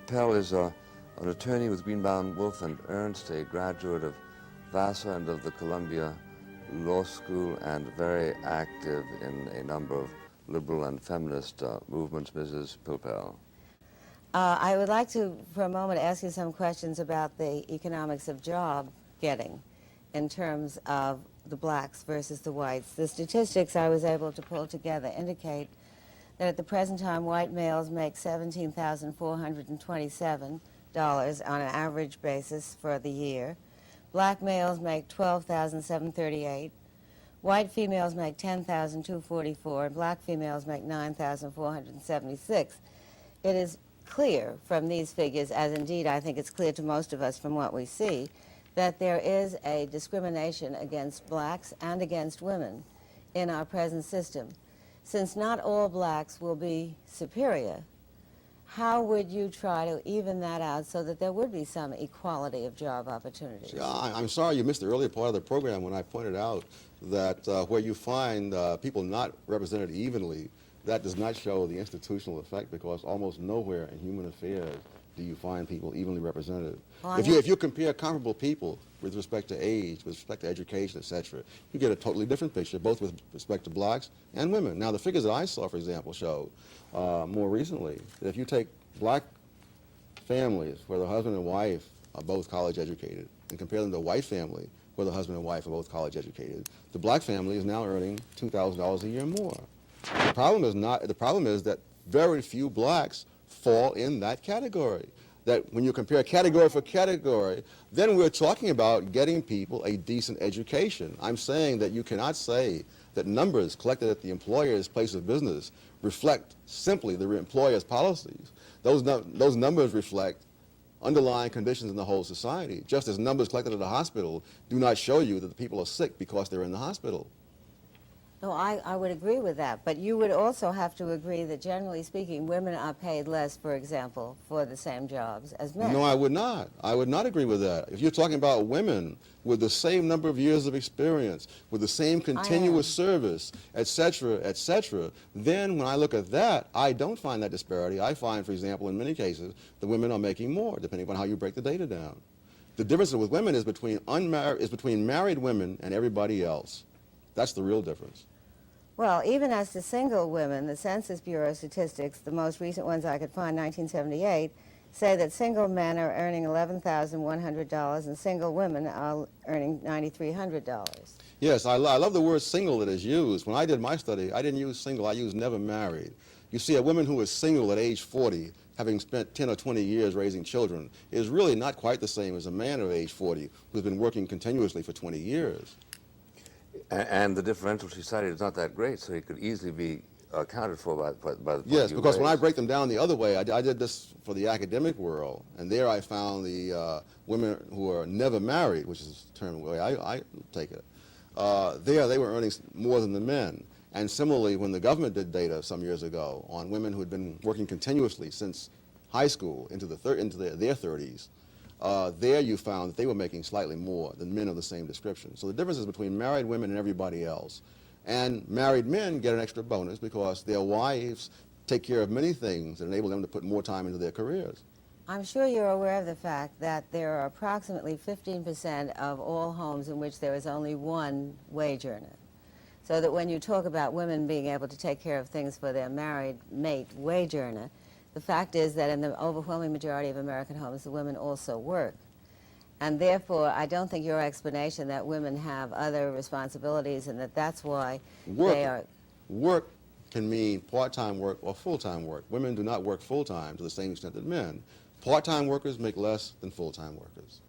Pell is an attorney with Greenbaum, Wolf and Ernst, a graduate of Vassar and of the Columbia Law School, and very active in a number of liberal and feminist movements. Mrs. Pilpel. I would like to, for a moment, ask you some questions about the economics of job getting in terms of the blacks versus the whites. The statistics I was able to pull together indicate that at the present time, white males make $17,427 on an average basis for the year. Black males make $12,738. White females make $10,244, and black females make $9,476. It is clear from these figures, as indeed I think it's clear to most of us from what we see, that there is a discrimination against blacks and against women in our present system. Since not all blacks will be superior, how would you try to even that out so that there would be some equality of job opportunities? I'm sorry you missed the earlier part of the program when I pointed out that where you find people not represented evenly, that does not show the institutional effect, because almost nowhere in human affairs do you find people evenly represented. Well, if you compare comparable people with respect to age, with respect to education, etc., you get a totally different picture, both with respect to blacks and women. Now, the figures that I saw, for example, show more recently that if you take black families where the husband and wife are both college educated and compare them to a white family where the husband and wife are both college educated, the black family is now earning $2,000 a year more. The problem is that very few blacks fall in that category. That when you compare category for category, then we're talking about getting people a decent education. I'm saying that you cannot say that numbers collected at the employer's place of business reflect simply the employer's policies. Those numbers reflect underlying conditions in the whole society, just as numbers collected at a hospital do not show you that the people are sick because they're in the hospital. No, I would agree with that, but you would also have to agree that, generally speaking, women are paid less, for example, for the same jobs as men. No, I would not. I would not agree with that. If you're talking about women with the same number of years of experience, with the same continuous service, etc., then when I look at that, I don't find that disparity. I find, for example, in many cases, the women are making more, depending on how you break the data down. The difference with women is between married women and everybody else. That's the real difference. Well, even as to single women, the Census Bureau statistics, the most recent ones I could find, 1978, say that single men are earning $11,100 and single women are earning $9,300. Yes, I love the word single that is used. When I did my study, I didn't use single, I used never married. You see, a woman who is single at age 40, having spent 10 or 20 years raising children, is really not quite the same as a man of age 40 who's been working continuously for 20 years. And the differential she cited is not that great, so it could easily be accounted for by the point Yes, you because raised. when I break them down the other way, I did this for the academic world, and there I found the women who are never married, which is the term the way I take it. There they were earning more than the men. And similarly, when the government did data some years ago on women who had been working continuously since high school into their 30s, there you found that they were making slightly more than men of the same description. So the difference is between married women and everybody else. And married men get an extra bonus because their wives take care of many things that enable them to put more time into their careers. I'm sure you're aware of the fact that there are approximately 15% of all homes in which there is only one wage earner. So that when you talk about women being able to take care of things for their married mate wage earner, the fact is that in the overwhelming majority of American homes, the women also work. And therefore, I don't think your explanation that women have other responsibilities and that's why they are... Work can mean part-time work or full-time work. Women do not work full-time to the same extent that men. Part-time workers make less than full-time workers.